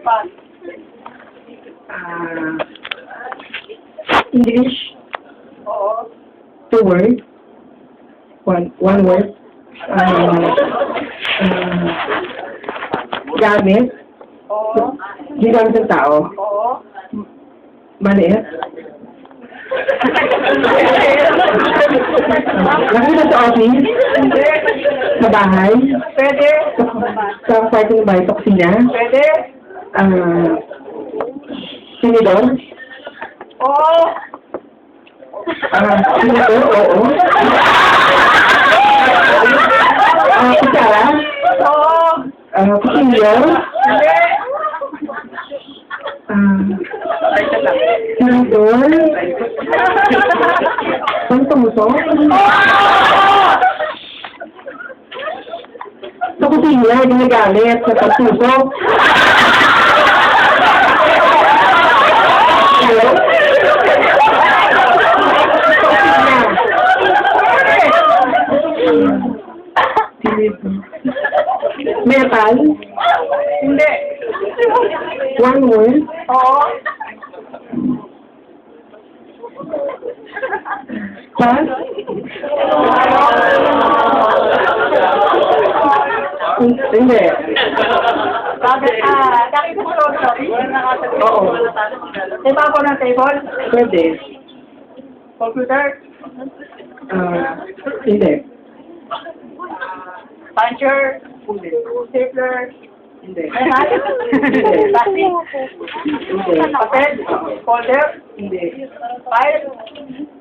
Pass. English, Oo. 2 words. One word. Gamit. Oo. Ginamit ng tao. Oo. Maliit. Nakita sa office. Hindi. Sa bahay. Pwede. Sa kwarto ng bahay, sa kusina. Pwede. Sinidor. Oo. Sinidor, oo. Kutsara. Oo. Kusilyo. Hindi. Sinidor. Pantumuso. Sa kusina, ginagamit sa pagtuso. Hello? Metal. Hindi. One word. Oo. Pass. Hindi. Bakit? Nakita mo lang sorry. Oo. Diba ako ng table? Pwede. Computer? Hindi. Puncher? Stapler? Hindi. Plastic? Hindi. Papel? Folder? Hindi. File?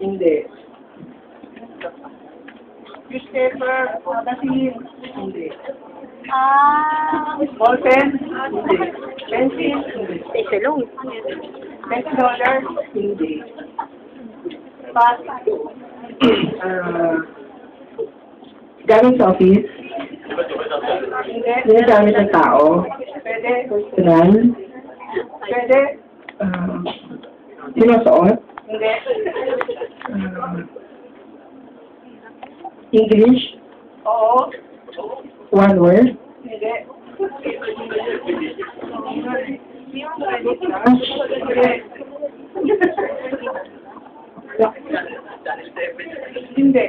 Hindi. Newspaper? Magazine? Hindi. Ball pen? Hindi. Pencil? Salong. $20? Hindi. Pass? Gamit sa office. Hindi. Ginagamit ng tao. Pwede? Personal. Pwede? Sinusuot. Hindi. English. Oo. One word. Hindi. Hindi.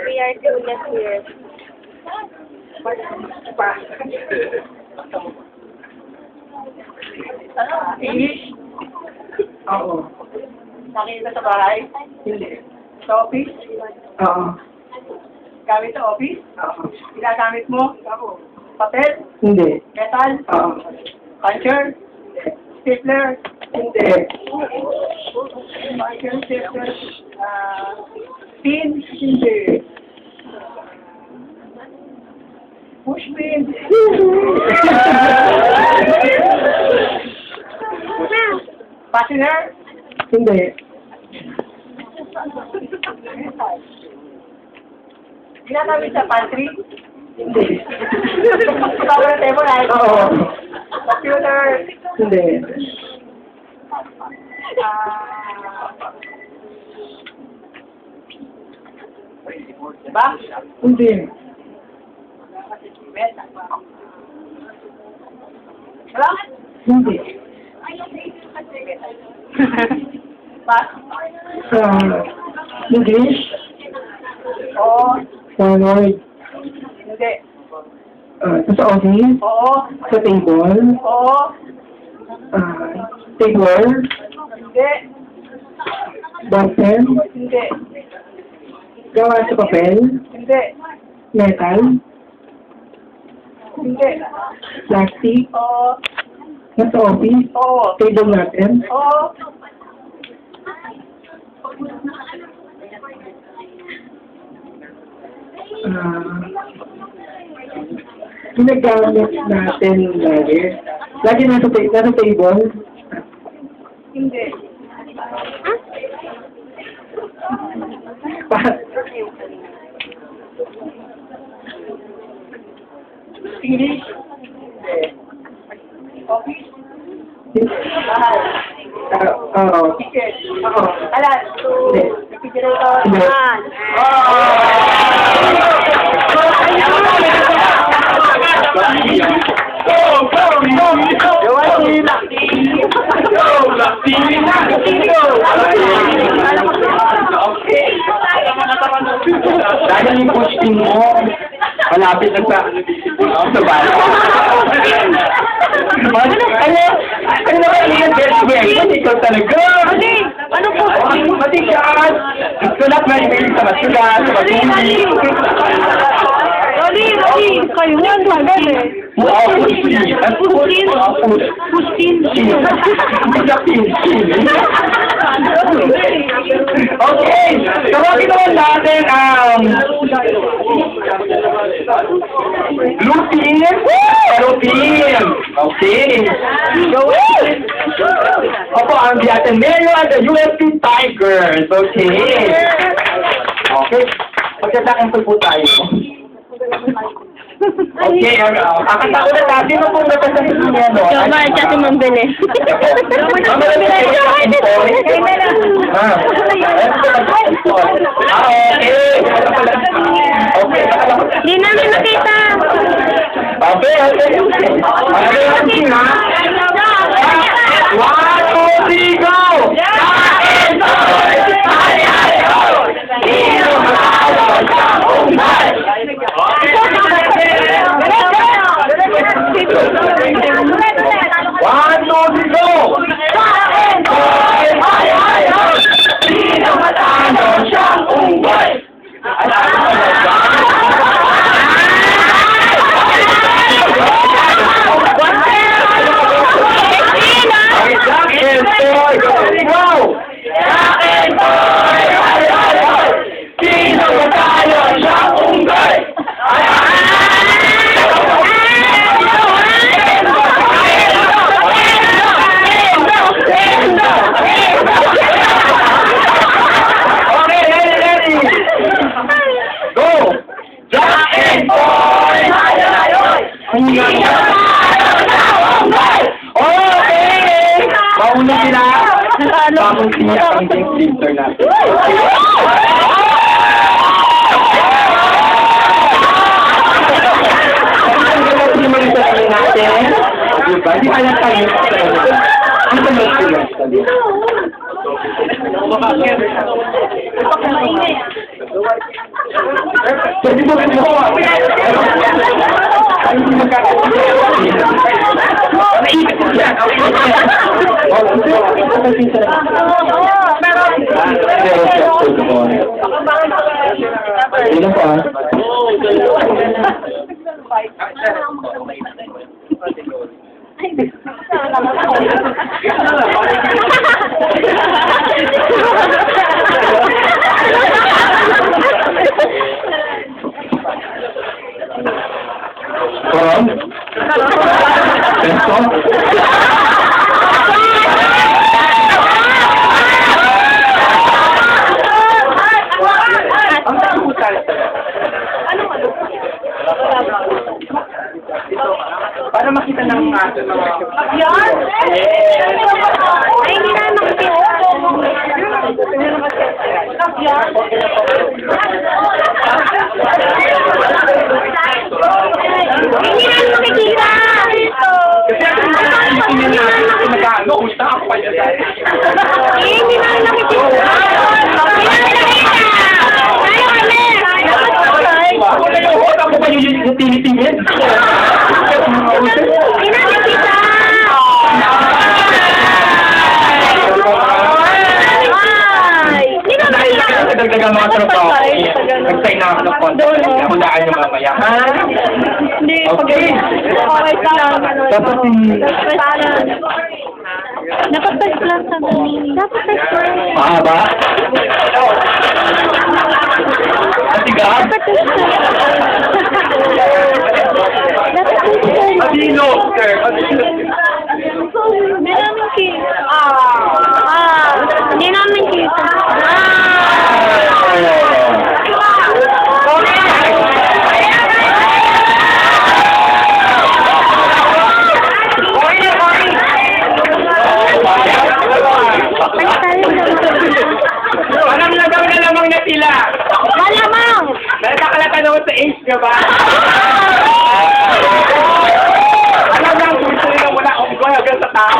We are clueless here. English? Oo. Nakita sa bahay? Hindi. Sa office? Oo. Gamit sa office? Oo. Ginagamit mo? Papel? Hindi. Metal? Oo. Puncher? Stapler? Hindi. Puncher, stapler? Pin? Hindi. Push pin? Fastener? Hindi. Ginagamit sa pantry? Hindi. Cover table ay? Oo. Computer? Hindi. Diba? Hindi. Wala? Hindi. Pass? English. Oo. One word. Hindi. Sa office. Oo. Sa table. Oo. Table. Hindi. Ballpen. Hindi. Gawa sa papel. Hindi. Metal. Hindi. Plastic. Oo. Nasa office. Oo. Table natin. Oo. Ginagamit natin lagi. Lagi nasa table. Hindi. English? Office? Bahay? Oo. Kitchen? Oo. Alas? Hindi. Refrigerator? Dahil yung coach team mo, malapit na sa bala. Ano ba yung best friend? Ikaw talaga. Ano po? Matigas. Gusto na mahilig sa matigas, sa matindi. Rodi, kayo yan, tagal eh. Wow, pusin. Okay, tawagin naman natin ang Lupin. Lupin. Okay. Opo, ang Biatan Mayo at the UFP Tigers. Okay. Okay. Magkatakin po tayo. Okay, kakataon na natin mo kung napasasin niya, no? Jomar, siya si Mambili. Di namin nakita. Okay. Okay, okay, ha? 1, 2, 3, go! One, two, three, go! Sino matalo siyang unggoy? Sino matalo siyang unggoy? Mauna sila. Bakong siya ang printer natin. Hindi kaya tayo. Ano ba sila? Pwede mo rin mo. Ano yung para makita ng ato mga... Yan! Ay, hindi na makita. Hindi na makikita. Kasi ako natin natin nag-ano-usta ako pa dyan. Hindi na nakikita. Ako na yung hot, ako pa yung tinitingin. Hindi na nakikita. Nagdagdagan mga tropa ako. Nag-sign na ako ng contract. Hulaan nyo mamaya. Hindi, Okay. okay lang. Dapat Dapat first class sa galing. Dapat first class. mahaba? Matigas? Dapat first class. Dapat first class. Adino, sir. Adino. Hindi namin kita. Hindi namin kita. Alam na daw na Manila. Malamang! Nagkakalata naman sa age ka ba? Alam lang, gusto nila wala akong goy hanggang sa tao.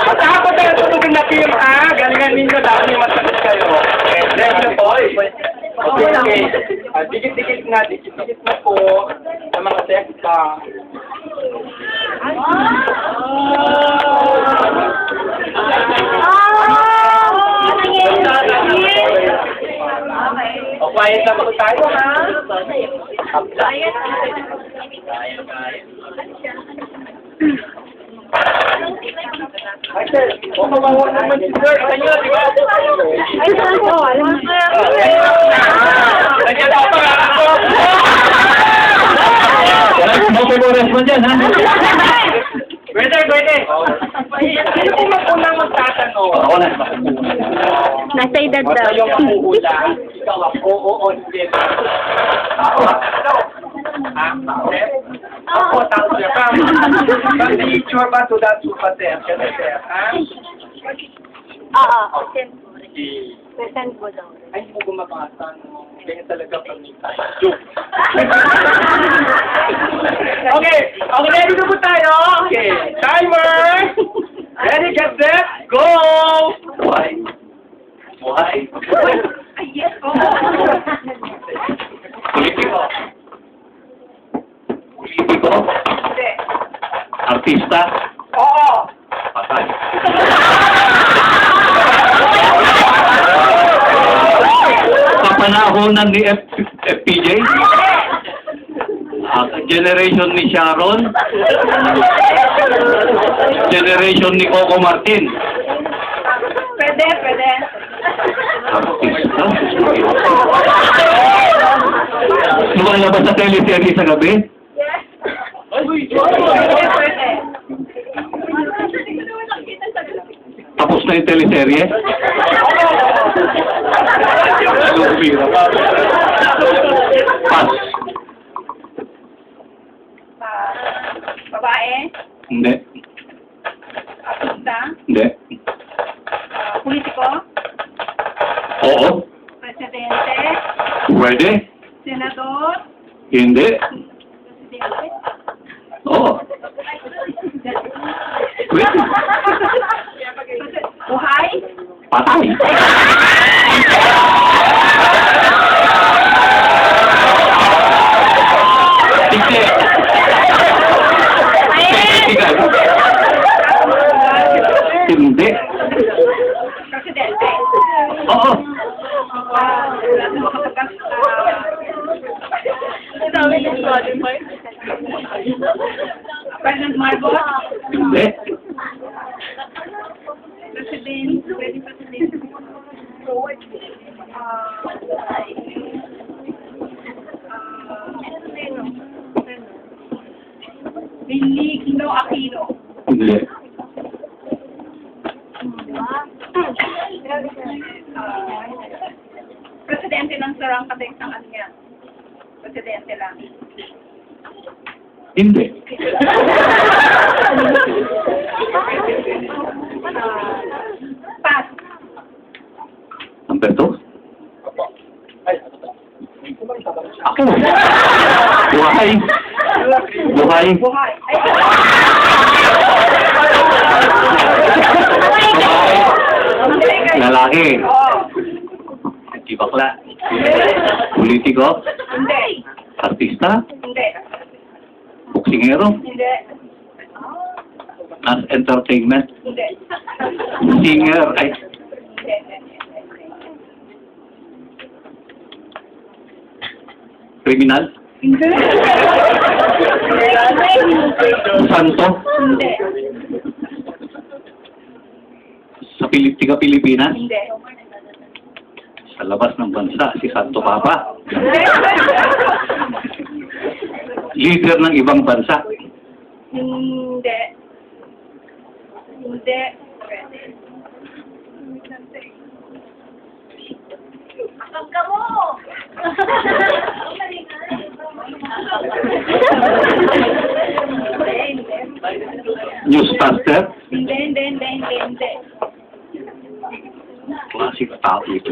Matapos na tutugin na team, ha? Galingan ninyo, dapat may masakit kayo. Okay, thank you, boy. Okay. Dikit-dikit na po sa mga sekta. O, quiet na po tayo, ha? Ay, sir, o kawawa naman si sir. Kanyo, di ba? Ay, saan ko? Alam mo kaya? Nandiyan ako pa ako. Wala mo respond dyan, ha? Pwede. Sino po mapunang magtatanong? Ako na. Nasa edad Basta daw. yung mapuhula. Ikaw ako, oo, hindi. Ako, ano? Ako, tao siya. Kasi sure ba to that super sir? Kasi sir, ha? Oo. Sige. Present mo daw. Ay, hindi mo gumabasa, no? Ganyan talaga pag-mitay. Joke. Okay, ready na po tayo? Okay, timer! Ready, get set, go! Buhay. Ay, yes, oo. Politiko. Hindi. Artista. Oo! Patay. Kapanahonan ni FPJ. Generation ni Sharon. Generation ni Coco Martin. Pwede. Artista. Lumalabas sa teleserye sa gabi. Pwede. Tapos na yung teleserye. Pass. Babae, Hindi. artista, Hindi. politiko, Oo. presidente, Pwede. senador, Hindi. presidente, Oo. Pwede. buhay, Patay. Hindi. Political. Hindi. presidente. Oo. President Marcos, Hindi. president, Benigno Aquino. Hindi. Presidente ng Sarang Kateksang niya. Presidente lang. Hindi. Pass. Number 2? Ako. Buhay. Buhay. Buhay. Ay, Buhay. Lalaki. Oo. Hindi bakla. Politiko. Hindi. Artista. Hindi. Boksingero. Hindi. As entertainment. Hindi. Singer. Ay. Hindi. Criminal. Hindi. Santo. Hindi. Sa Pilipinas. Hindi. Sa labas ng bansa. Si Santo Papa. Leader ng ibang bansa. Hindi. Hindi. Akam ka mo! Newscaster. Hindi. Klaseng tao ito.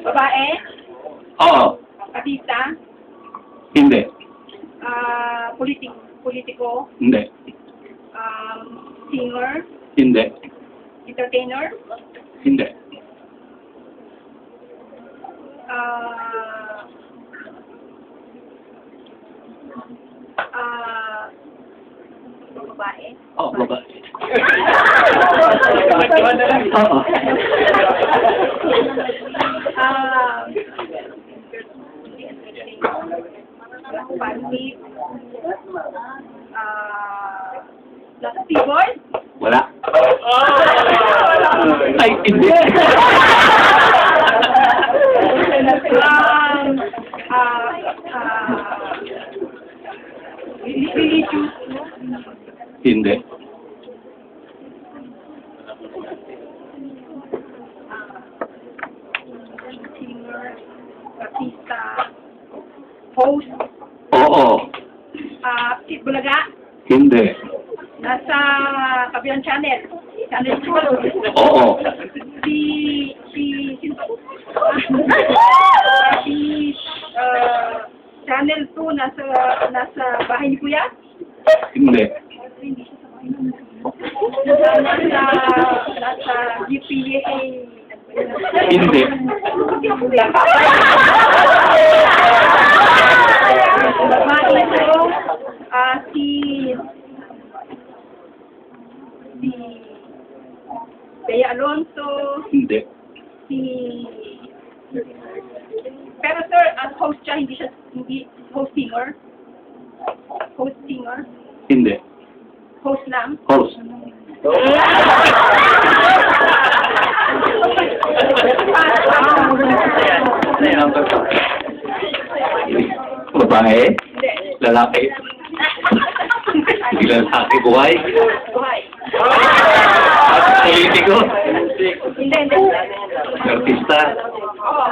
Babae? Oo. Artista? Hindi. Politiko? Hindi. Singer? Hindi. Entertainer? Hindi. Babae? Oo, babae. Oo. Pansit? Keyboard? Wala. Ay, hindi. Religious? Hindi. Singer? Artista? Host? Oo. Bulaga? Hindi. Nasa kabilang channel? Channel 2? Oo. Channel 2 nasa bahay ni Kuya? Hindi. Nasa GPA. Hindi. Babae ito, si Bea Alonso, Hindi. pero sir, ang host siya, hindi host singer. Host singer. Hindi. Host lang. Host. Babae? Hindi. Lalaki? Hindi lalaki, buhay? Buhay. Politiko? Hindi. Artista? Oo.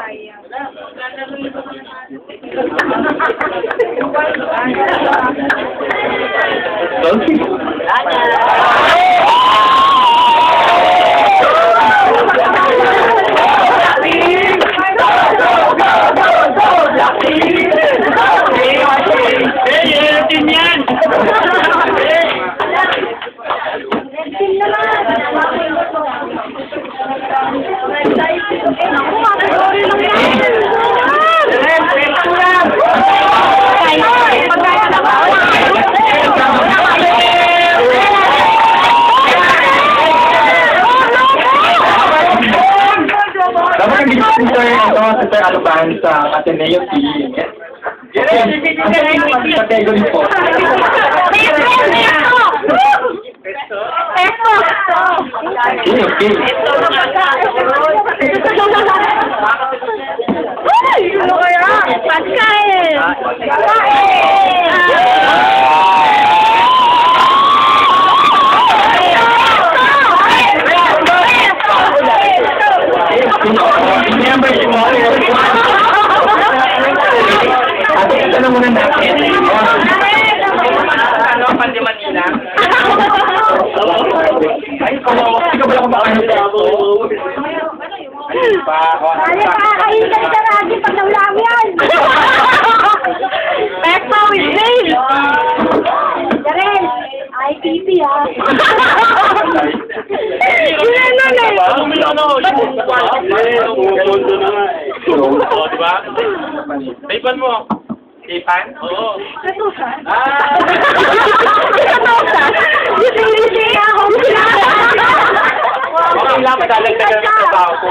Dapat hindi ko Sir Alban sa Ateneo Team. Category po. Okay. Ano kaya? Pagkain! Hindi yan ba yung ate, ito na muna natin. Ano ang Manila? Ay, hindi ka pala kumakain sa ako. Ay, nakakain ka sa radyo pag naulam yan! Peso with Dave! Darren, IPP ha! Yun na nun eh! Diba? Taipan mo. Taipan? Oo. Katusan? Ah! Katusan? Yung ako! Okay lang, madalagdagan ng trabaho ko.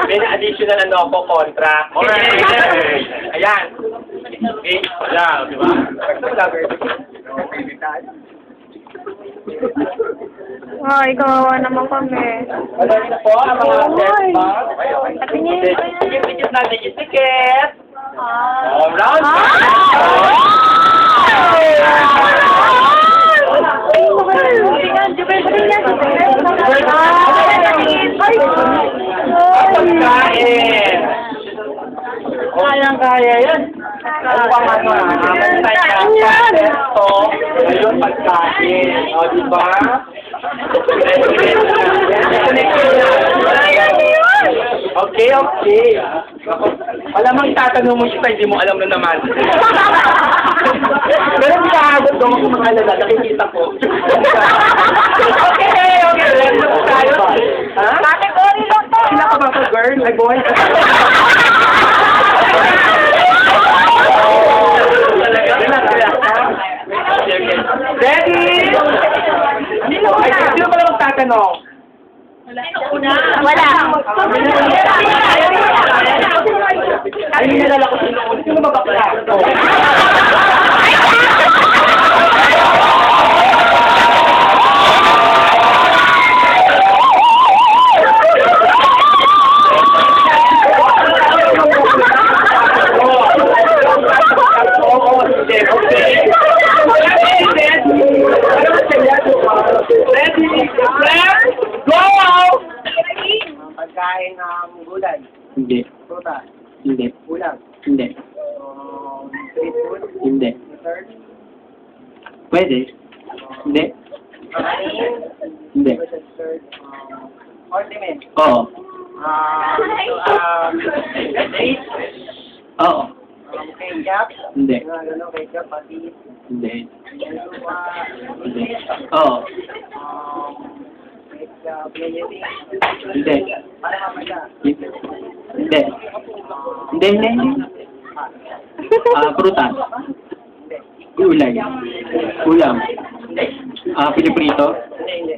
May additional ano ako, contract. Ayan. Okay? Yeah, di ba? Ay, kawawa naman kami. Ano na po, ang mga Oy. guest Sabi niya yun. Ticket natin yung ticket. Round pagkain. Kaya yan. Ano pa man Ayun, pagkain. O, diba? okay. Malamang tatanong mo siya, hindi mo alam na naman. Pero nakahabot ko kung mga alala, nakikita ko. Okay. Let's go tayo. Ha? Category lang to. Sila ka ba ka, girl? Ay, boy. Ready? Sino pa lang magtatanong? Wala. Ay, nalala ko sino. Sino ba bakla? Pagkain ng gulay, Hindi. prutas, Hindi. ulam, Hindi. street food, Hindi. dessert, Pwede. Hindi. kanin, Hindi. dessert, condiment, Oo. dates, Oo. ketchup, Hindi. gano'n, ketchup, patis, Hindi. lupa, Hindi. Oo. ketchup, mayonnaise, Hindi. para mamaya, Hindi. Hindi. Hindi. Prutas. hindi, Gulay. Ulam. Piniprito. hindi,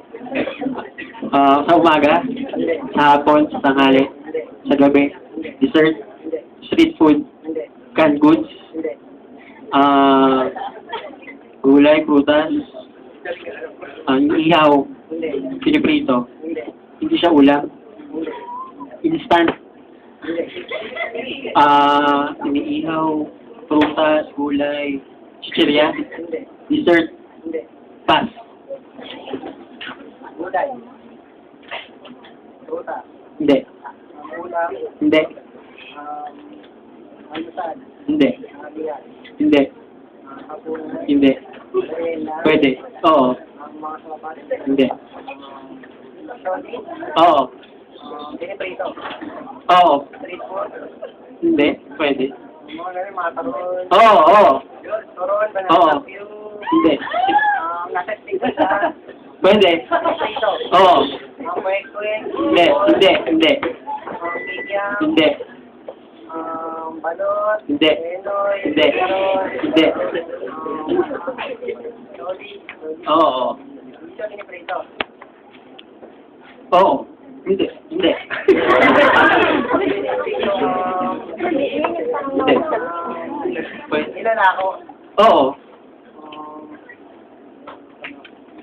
Sa umaga. hindi, Sa hapon. Sa tanghali. hindi, Sa gabi. Dessert. hindi, Street food. hindi, Canned goods. hindi, Gulay, prutas. Ihaw. hindi, Piniprito. hindi, Hindi siya ulam. hindi, Instant. hindi, Iniihaw. Prutas, gulay. Chichirya. hindi, Dessert. hindi, Pass. gulay, prutas, Hindi. ulam, Hindi. almusal, Hindi. habihan, Hindi. hapunan, Hindi. merienda, Pwede. Oo. ang mga sababat, Hindi. sosis, Oo. piniprito, Oo. street food, Hindi. Pwede. mga ganun, mga taron, Oo. Oo. turon, Oo. banana, pew, Hindi. nasa stick sa Pwede. prito, Oo. ang kwek-kwek, Hindi. Hindi. Hindi. ang medium, Hindi. balot, Hindi. enoy, Hindi. meron, Hindi. lodi, Oo. dito piniprito. Oo. Hindi. Hindi. Hindi. Pwede. Nilalako. Oo.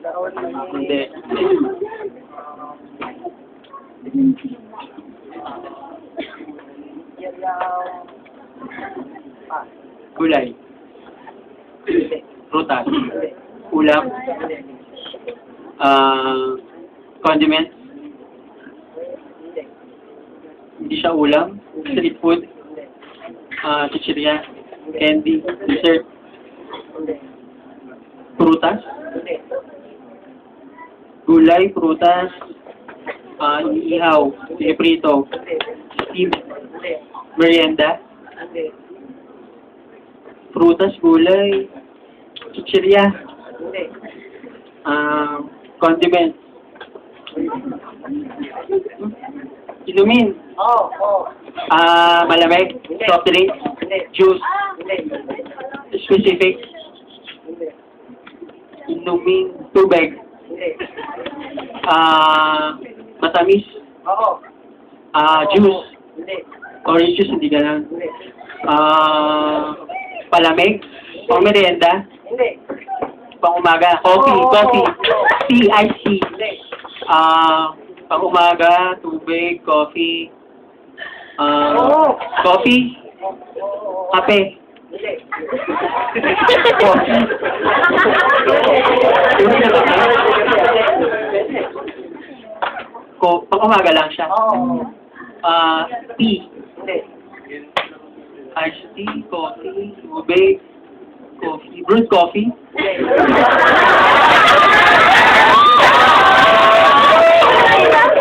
Daon. Hindi. Yaw. Gulay. Prutas. Ulam. Condiments. Hindi. Hindi siya ulam. Street food. Chichirya. Candy. Dessert. Hindi. Prutas. Hindi. Gulay. Prutas. Ihaw. Piniprito. Hindi. Steam. Hindi. Merienda. Hindi. Prutas. Gulay. Chichirya. Hindi. Condiments. Inumin. Oo. Oo. Malamig. Soft drinks. Hindi. Juice. Hindi. Specific. Hindi. Inuming tubig. Hindi. Matamis. Oo. Juice. Hindi. Orange juice, hindi ganun. Hindi. Palamig. Pang merienda. Hindi. Pang umaga. Coffee. Oo. Coffee. Tea. Ice tea. Hindi. Pang umaga. Tubig. Coffee. Oo. Coffee. Kape. Hindi. Coffee. Pang umaga lang siya. Oo. Tea. Hindi. Iced tea, coffee, tubig, coffee, brewed coffee.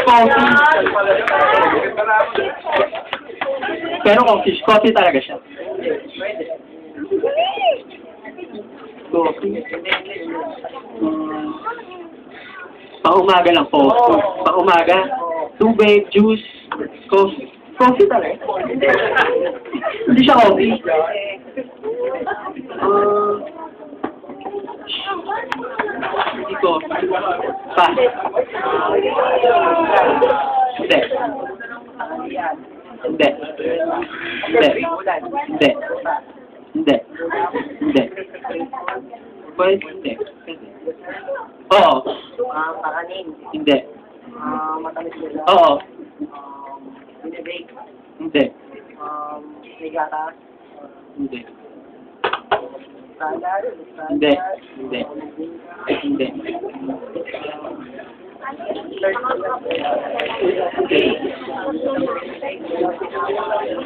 Coffee. Pero coffee talaga siya. Pwede. Coffee. Pang-umaga lang po. Pang-umaga. Tubig, juice, coffee. Coffee talaga. Hindi siya coffee. Hindi ko. Pa. Hindi. Hindi. Hindi. Hindi. Hindi. Hindi. Pwede, hindi. Oo. Pakanin. Hindi. Matamis nila. Oo. Binibake. Hindi. May gatas. Hindi. Salad. Hindi. Hindi. Hindi.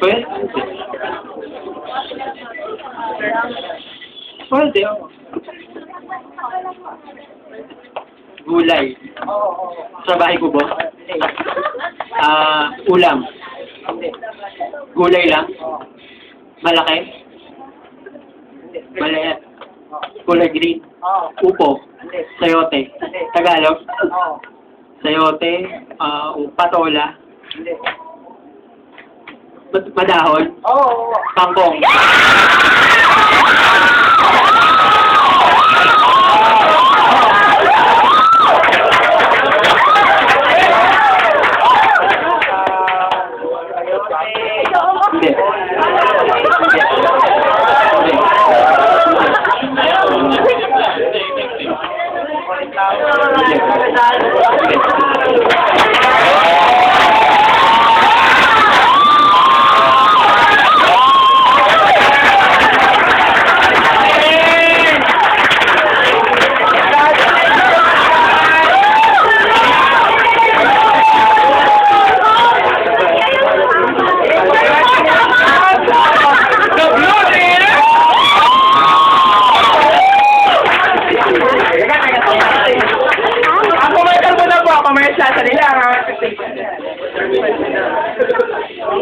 Pwede? Pwede. Gulay. Oo. Sa bahay ko ba? Ulam. Hindi. Gulay lang. Oo. Malaki. Hindi. Maliit. Kulay green. Oo. Upo. Hindi. Sayote. Tagalog. Oo. Sayote. Patola. Hindi. Madahon. Oo. Kangkong. Hindi.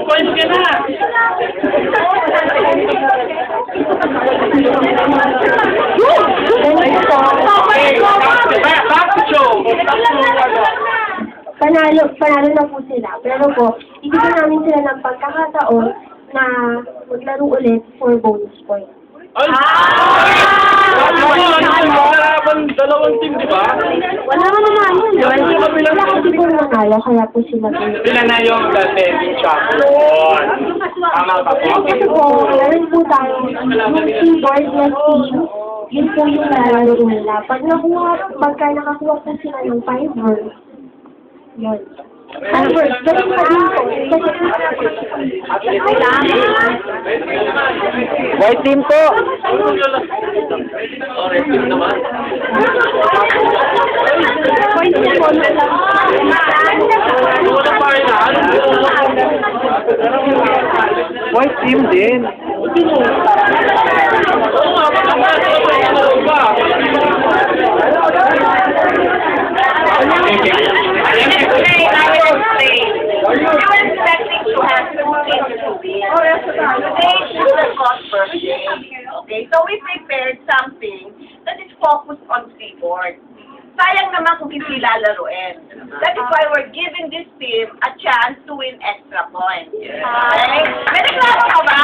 Points ka na! Back to show! Panalo na po sila. Pero po, ibigyan namin sila ng pagkakataon na maglaro ulit for bonus point. Ay! Dalawang team, di ba? Wala naman naman yun. Wala kasi po nanalo, kaya po sila po. Sila na yung defending champion. Tama ba po? Oo, meron po tayo yung keyboard na team. Yun po yung lalaro nila. Pagka nakakuha po sila ng 5 words, yun. Ano po, ganun pa din po. White team po! White team din. Okay, so we prepared something that is focused on keyboard. Sayang naman kung hindi lalaruin. That is why we're giving this team a chance to win extra points. Okay? May reklamo ka ba?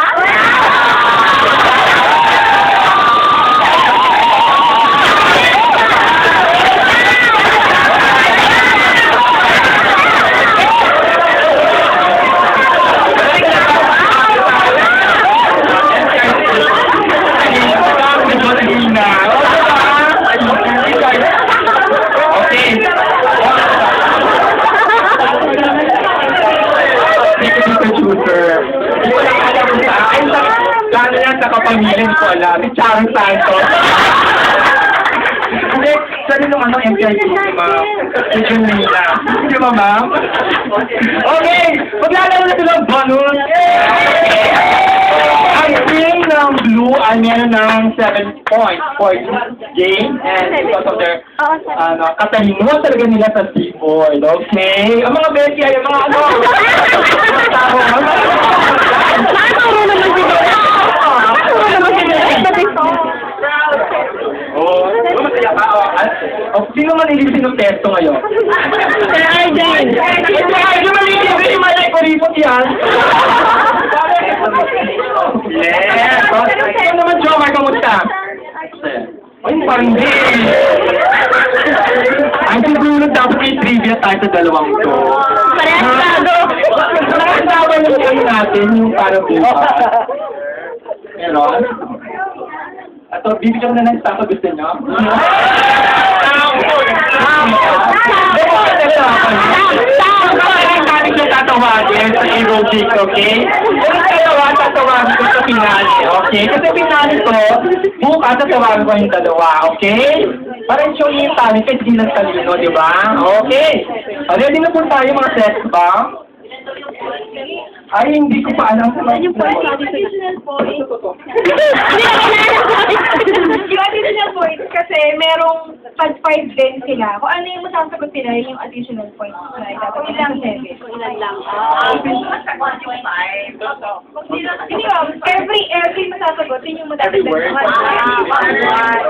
Kapamilya ko alam, ni Charang Santos. Hindi, saan yung MPIQ, ma'am? Medyo nila. Hindi ba, ma'am? Okay, maglalaro na sila ng bonus. Ang team ng blue ay meron ng 7 points for this game and because of their katalinuhan talaga nila sa keyboard. Okay? Ang mga Becky ay ang mga Nakaturo naman sila. Nakaturo naman sila. Oh, masaya ka. Sino malilisin ng testo ngayon? Sir Arjen. Sino malilisin yung malay ko ripot yan? Yes. Ikaw naman, Jomar, kamusta? Ay, parang hindi. Ang siguro dapat may trivia tayo sa dalawang to. Parehas lado. Nakasama yung kayo natin, yung parang buka. Meron? Ato, bibigyan ko na ng stop gusto nyo? Natin siya tatawagin sa aerobic, okay? Kung tatawagin ko sa finale, okay? Kasi finale ko, bukas tatawagin ko yung dalawa, okay? Para i-show niyo yung talent kahit di lang talino, di ba? Okay. Ready na po tayo mga sets ba? Ay, hindi ko pa alam kung ano yung Additional points. Yung additional points kasi merong pag 5 din sila. Kung ano yung masasagot nila, yun yung additional points na itatapos sa 7. Ilan lang. Hindi ba? Every masasagot, yun yung Every word? matatagdag.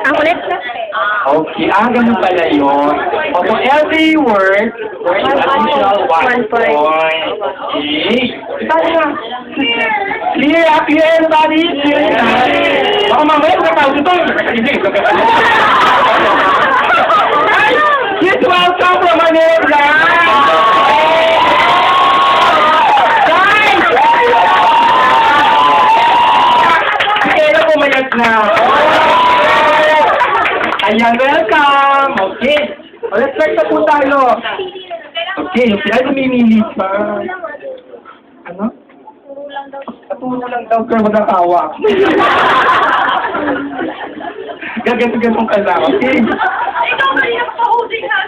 Ang ulit. Okay, ganun pala yun. O, so every word, additional 1 point. Okay. Saan nga? Clear up here, everybody. Clear up. Baka mamaya sa tao dito. Yes, welcome from Manila. Guys! Sige na, pumayat na. Ayan, welcome! Okay. Let's start na po tayo. Okay, yung sila lumimili pa. Ano? Paturo lang daw, girl, wag hawak. Gagat-gatong ka lang, okay? Ikaw ba yung pa-holding na?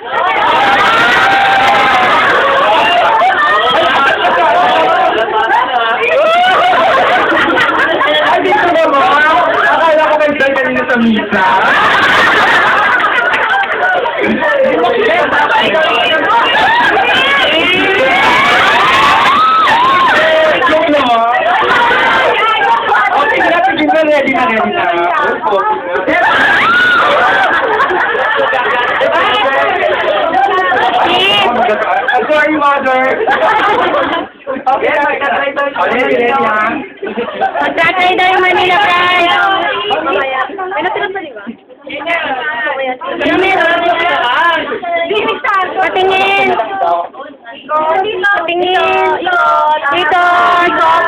Ay, dito naman! Akala ko kayo dahil kanina sa misa. Joke naman. Okay, ready na. Sorry, mother. Okay, ready ha? Magtatry daw yung Manila Pride. Ano meron? Patingin. Patingin. Dito. Ikot.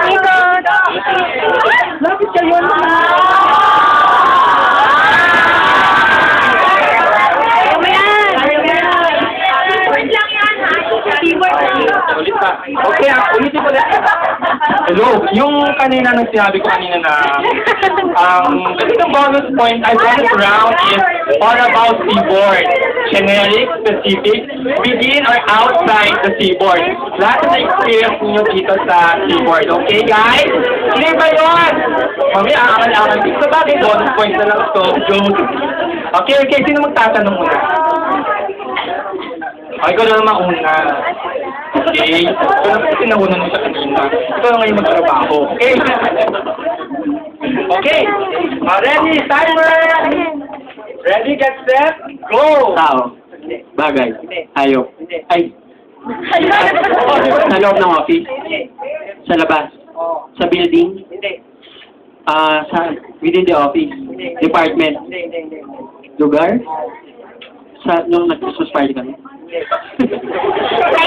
Lapit kayo na. Okay, ulitin ko na. Hello, yung kanina nang sinabi ko kanina na kasi yung bonus point, bonus round is all about keyboard. Generic, specific, within or outside the keyboard. Lahat na experience niyo dito sa keyboard. Okay, guys? Clear ba yun? Mami, aangal-angal. Sa bagay, bonus point na lang ito. Joke. Okay, sino magtatanong muna? Okay, ikaw na mauna. Okay? Ito na kasi nauna mo sa kanina. Ito na ngayon magtrabaho. Okay? Okay. Ready? Timer! Ready, get set, go! Tao. Bagay. Hayop. Ay. Sa loob ng office. Sa labas. Sa building. Within the office. Department. Lugar. Nung nag-Christmas party kami. Kayo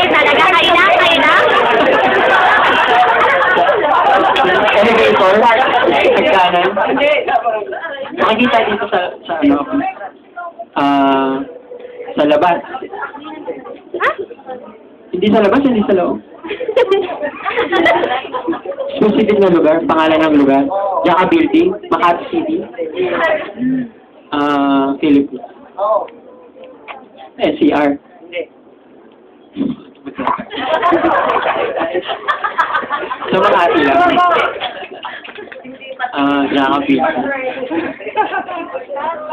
talaga? Kayo na? Elevator. Hagdanan. Makikita dito sa labas. Hindi sa labas, hindi sa loob. Specific na lugar, pangalan ng lugar. Jaka Building, Makati City. Philippines. NCR. Sa Makati lang. Jaka Building.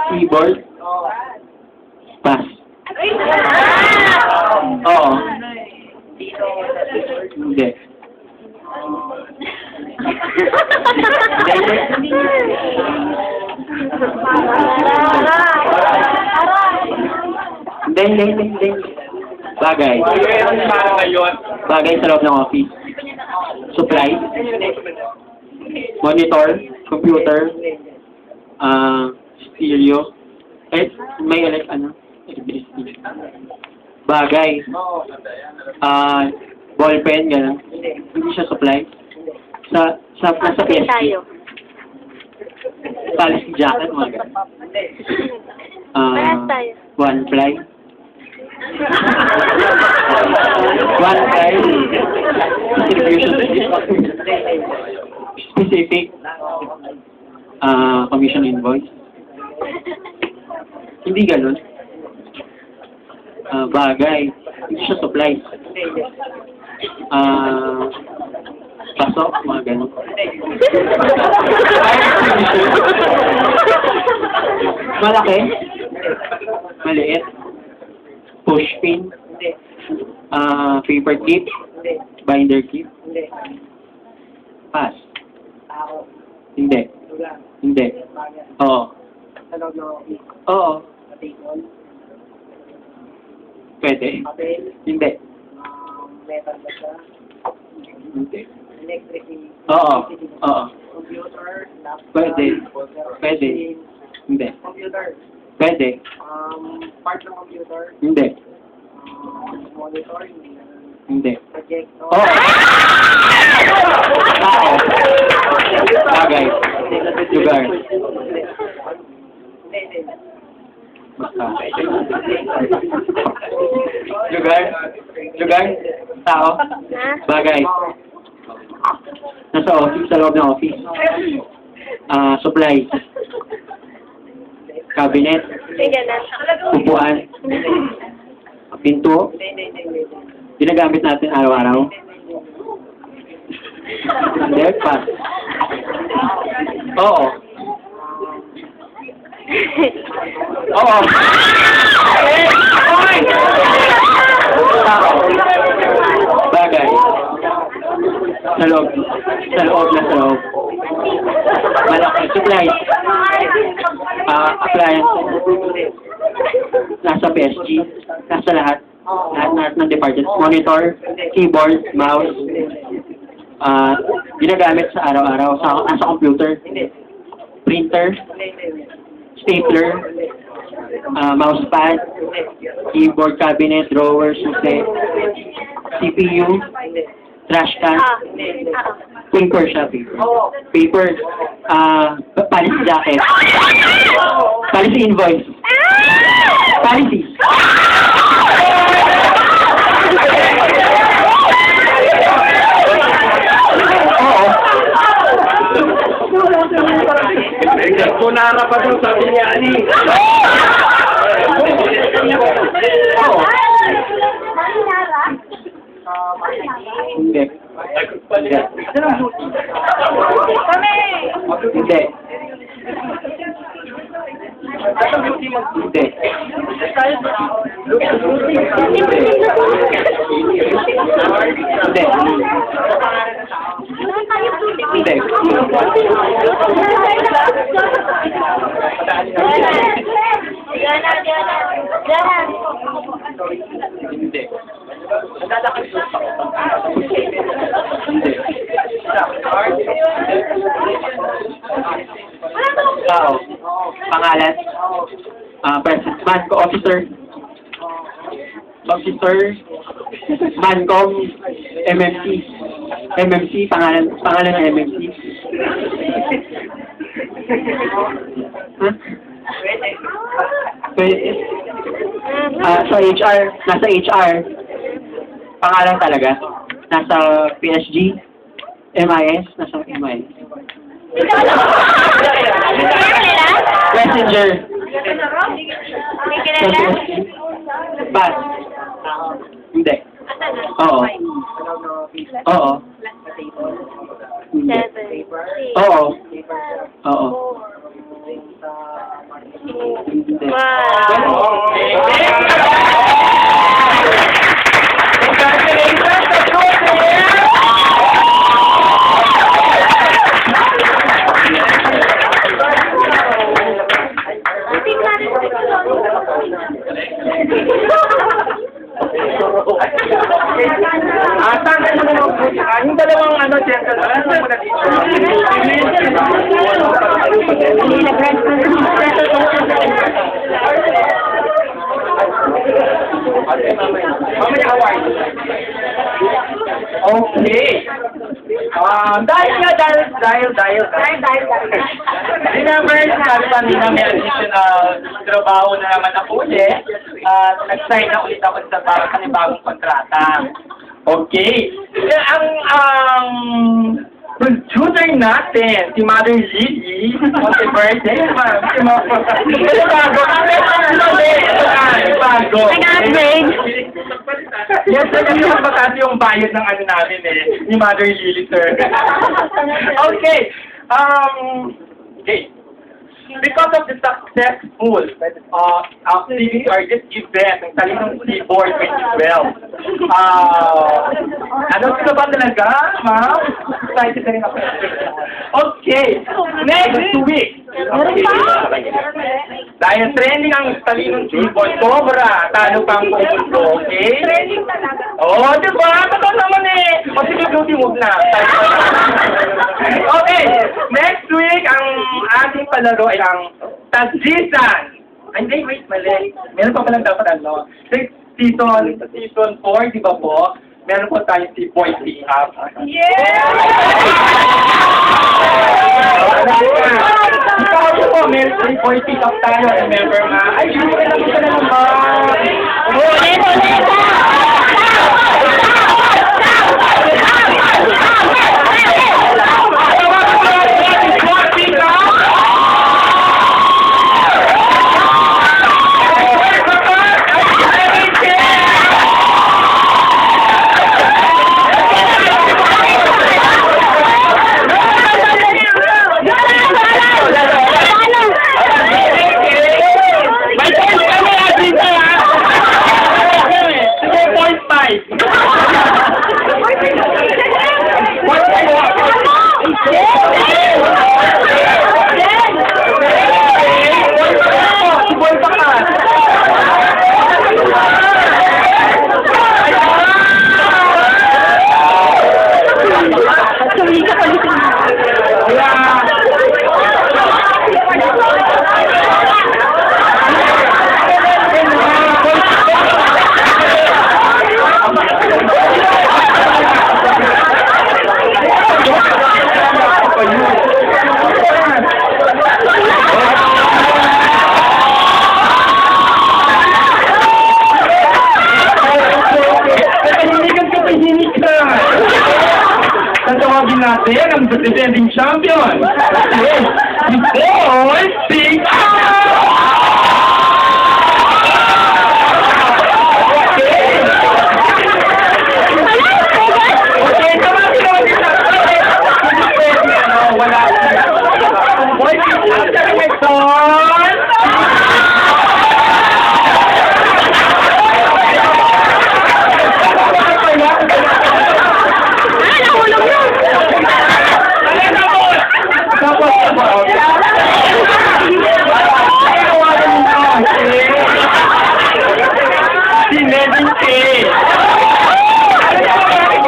Keyboard. Pass. Oo. Hindi. Hindi. Bagay. Bagay sa loob ng office. Supply. Monitor. Computer. Stereo. May bagay. Ballpen, gano'n. Hindi siya supply. Sa PSG. Policy jacket, mga gano'n. One ply. One ply. Specific. Commission invoice. Hindi gano'n. Bagay. Hindi siya supply. Pasok, mga gano'n. Malaki. Maliit. Pushpin. Paper clip. Binder clip. Pass. Hindi. Hindi. Oo. Oo. Pwede. Hindi. Metal ba siya? Hindi. Electric. Oo. Oo. Computer. Laptop. Pwede. Pwede. Hindi. Computer. Pwede. Part ng computer. Hindi. Monitor. Hindi. Projector. Oo. Tao. Bagay. Lugar. Hindi. Basta. Lugar. Lugar. Tao. Bagay. Nasa office, sa loob ng office. Supply. Cabinet. Upuan. Pinto. Ginagamit natin araw-araw. Hindi, pass. Oo. Oo. Tao. Bagay. Sa loob. Sa loob. Malaki. Supply. Appliance. Nasa PSG. Nasa lahat. Lahat ng department. Monitor. Keyboard. Mouse. Ginagamit sa araw-araw. Nasa computer. Printer. Stapler. Mousepad. Keyboard cabinet. Drawer. Susi. CPU. Trash can. Paper siya, paper. Paper. Policy jacket. Policy invoice. Policy. Oo. Kunara pa doon sabi niya, Ani. Oo. Hindi. Hindi. Hindi. Hindi. Hindi. Hindi. Tao. Pangalan. President. Manco officer. Officer. Mancom. MMC. MMC. Pangalan ng MMC. Huh? Pwede. Sa HR. Nasa HR. Pangalan talaga. Nasa PSG. MIS. Nasa MIS. Messenger. Sa PSG. Bus. Hindi. Oo. Oo. Hindi. Oo. Oo. Hindi. Congratulations! Saan tayo muna mag-push? Yung dalawang ano, gentle, ano muna dito? Mamaya award. Okay. Remember, sabi kanina may additional trabaho na naman ako ulit. Nag-sign na ulit ako sa para panibagong kontrata. Okay. Ang producer natin, si Mother Lily, happy birthday, ma'am. Ito bago. Bago. Nag-upgrade. Yes, nagkakaroon pa kasi yung bayad ng ano namin ni Mother Lily, sir. Okay. Okay. Because of the successful activity or this event, ang Talinong Seaboard 2012, ano sila ba talaga, ma'am? Excited na rin ako. Okay. Next week. Okay. Dahil trending ang Talinong Seaboard, sobra. Talo pa ang pumunto, okay? Training talaga. Oh, di ba? Totoo naman eh. O sige, beauty move na. Okay. Next week, ang ating palaro ay ang Tajisan. Ay, hindi, wait, mali. Meron pa palang dapat ano. Season 4, di ba po? Meron po tayong si Boy P-Up. Ikaw po, meron si Boy P-Up tayo. Remember nga? Ay, hindi ka lang ito na naman. Tatawagin natin ang defending champion. Si Boy P-Up! Okay, tawagin natin siya. Wala siya. Boy P-Up, Jackson! Si Nevin K.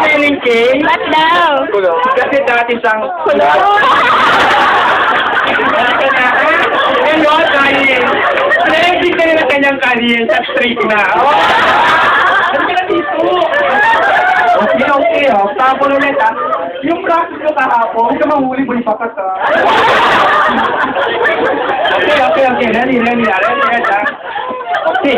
Nevin K. Ba't daw? Kasi dati siyang Hello, dahil trending ka rin ang kanyang career sa street na. Hindi ka dito. Okay. Tapos ulit yung practice ko kahapon, huwag ka mahuli mo yung papas Okay. Ready. Okay.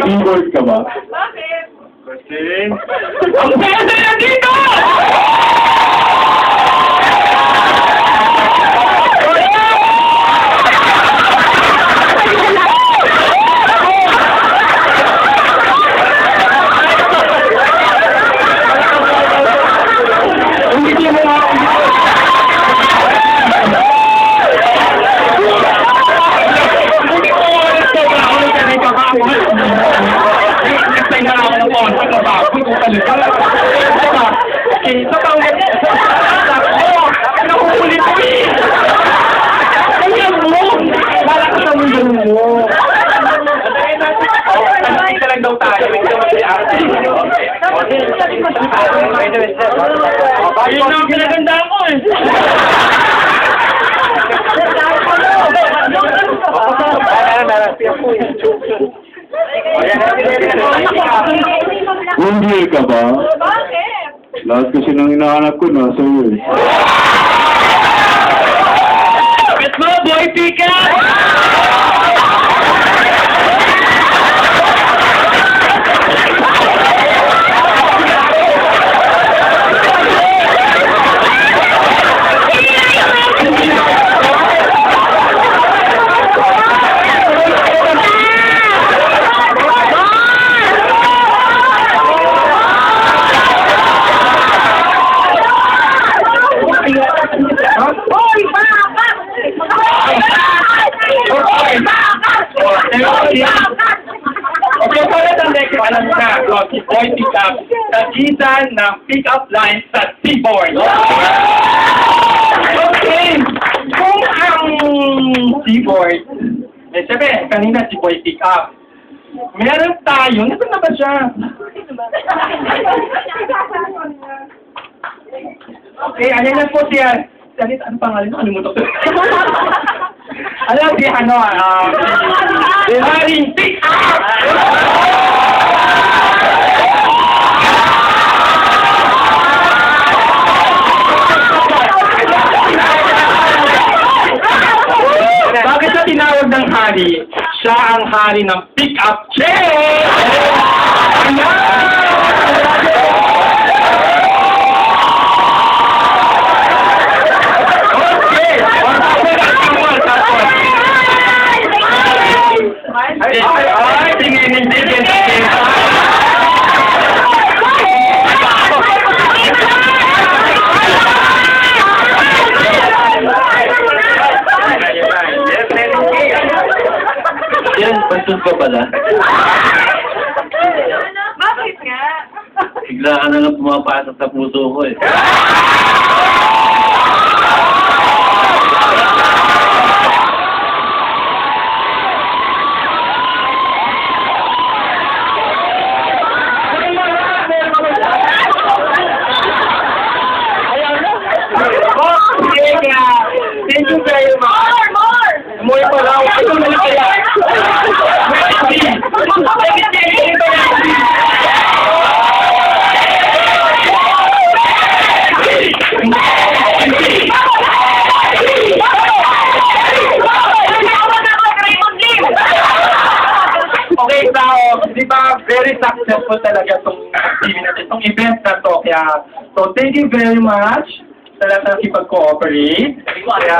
Inboard ka ba? Bakit? Kasi... Ang pwede na dito! Hindi mo nga Okay, Yun ang pinaganda ko eh. Hindi ka ba? Bakit? Lahat kasi nang hinahanap ko nasa iyo eh. Let's go, boy, Pika! Okay, pala ng next, alam mo na, si Boy Pickup, kagitan ng pick-up lines sa seaboard. Okay, kung ang seaboard, sabi, kanina si Boy Pickup, meron tayo, nasa na ba siya? Okay, ano na po siya? Ano pangalan mo? Alimutok ko. Alam si ano, si Haring Pick-Up! Bakit siya tinawag ng hari? Siya ang hari ng pick-up chain! Okay! Ay, tingin. Yan, bastos ka pala. Bakit nga? Bigla ka na lang pumapasok sa puso ko eh. Thank you very much. More pa lang. Ito na lang kaya. Okay, tao, di ba, very successful talaga itong event na to. Kaya, so thank you very much sa lahat ng nakipag-cooperate. Kaya,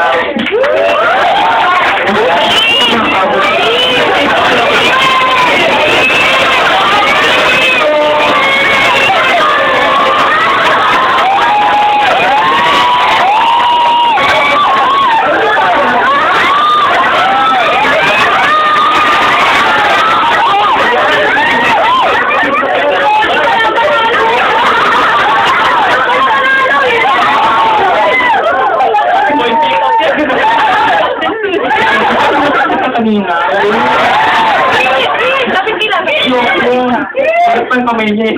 kanina. Dapat nilagay. Parang pang kamay niya eh.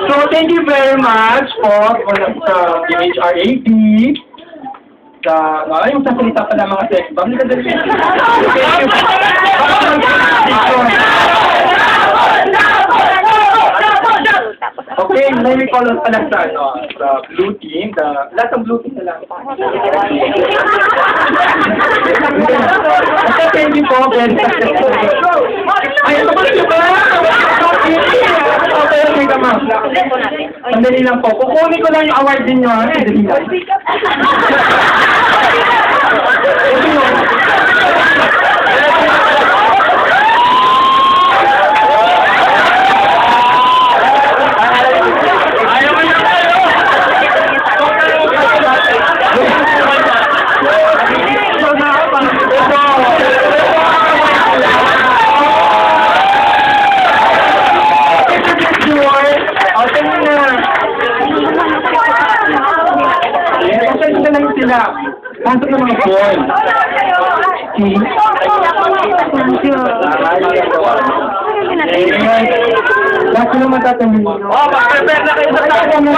So, thank you very much for sa UHRAP. Yung sasalita pala mga sex bomb. Thank you. Okay, may call us pala sa blue team. Lahat ng blue team na lang. Thank you po, Ben. Ay, ito ba ito ba? Okay, okay naman. Sandali lang po. Kukunin ko lang yung award din nyo. Sandali lang. Kanto ng mga boy. Thank you. Bakit naman tatanungin nyo? Oh, mag-prepare na kayo sa tayo mo.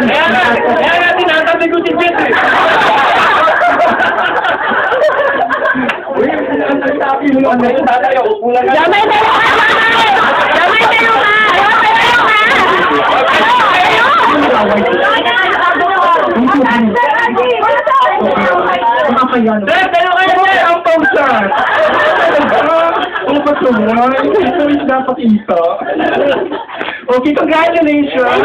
Kaya nga tinatabi ko si Jet eh. Uy, sabi mo ano yun, tatay ako, kulang na. Damay tayo ka! Damay tayo ka! Sir, tayo kayo sir, ang pausan. Ang patuloy, ito is napakita. Okay, congratulations.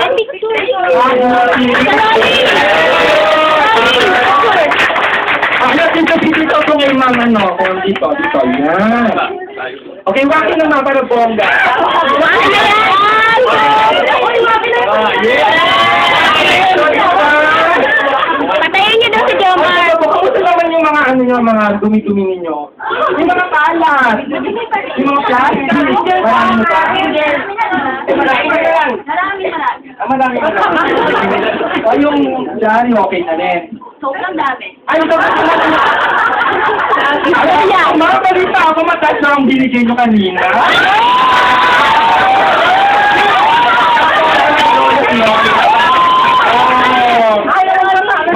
Dito ko kay mama, no? Dito, yan. Okay, wakin naman para bongga. Patayin niyo daw si Jomar! Kamusta naman yung mga ano nyo, mga dumi-dumi ninyo? Yung mga kalat. Yung mga plastic. Marami pa. Marami pa yan. Marami pa. O yung dyan, okay na rin. Sobrang dami. Ay, ito ba? Mga balita ako, mataas na ang binigay nyo kanina.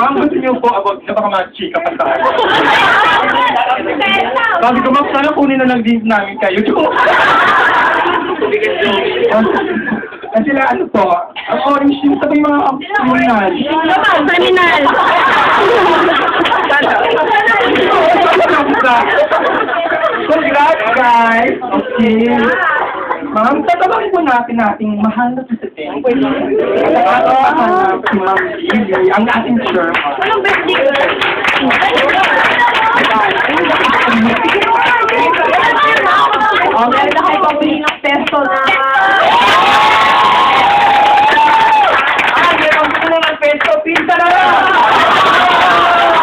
Ma'am, gusto niyo po abot na baka mag-chika pa tayo. Sabi ko, ma'am, sana kunin na lang din namin kayo. Kasi sila, ano po, ang orange yung sabay mga criminal. Criminal! Congrats, guys! Okay. Ma'am, tatabangin po natin ating mahal na presidente. Si Ma'am Lily, ang ating chairman. Anong birthday? Meron na kayo pabili ng pesto na... Meron po ng peso, pizza na lang!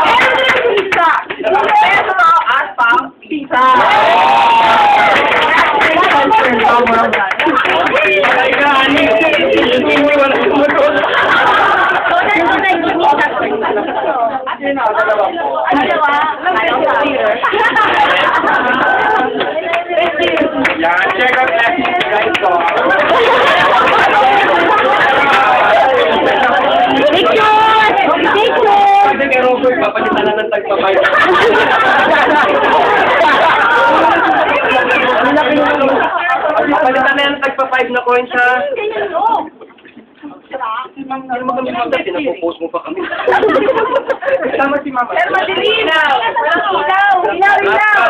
Meron na yung pizza! Pesto na at pang pizza! Yan, check out blessings, guys. Pwede kay Robert, papalitan na ng tagpapay. Papalitan na yung tagpa-5 na coins, ha? Ano magamit mo? Pinapopost mo pa kami. Kasama si Mama. Ilaw! Ilaw! Ilaw!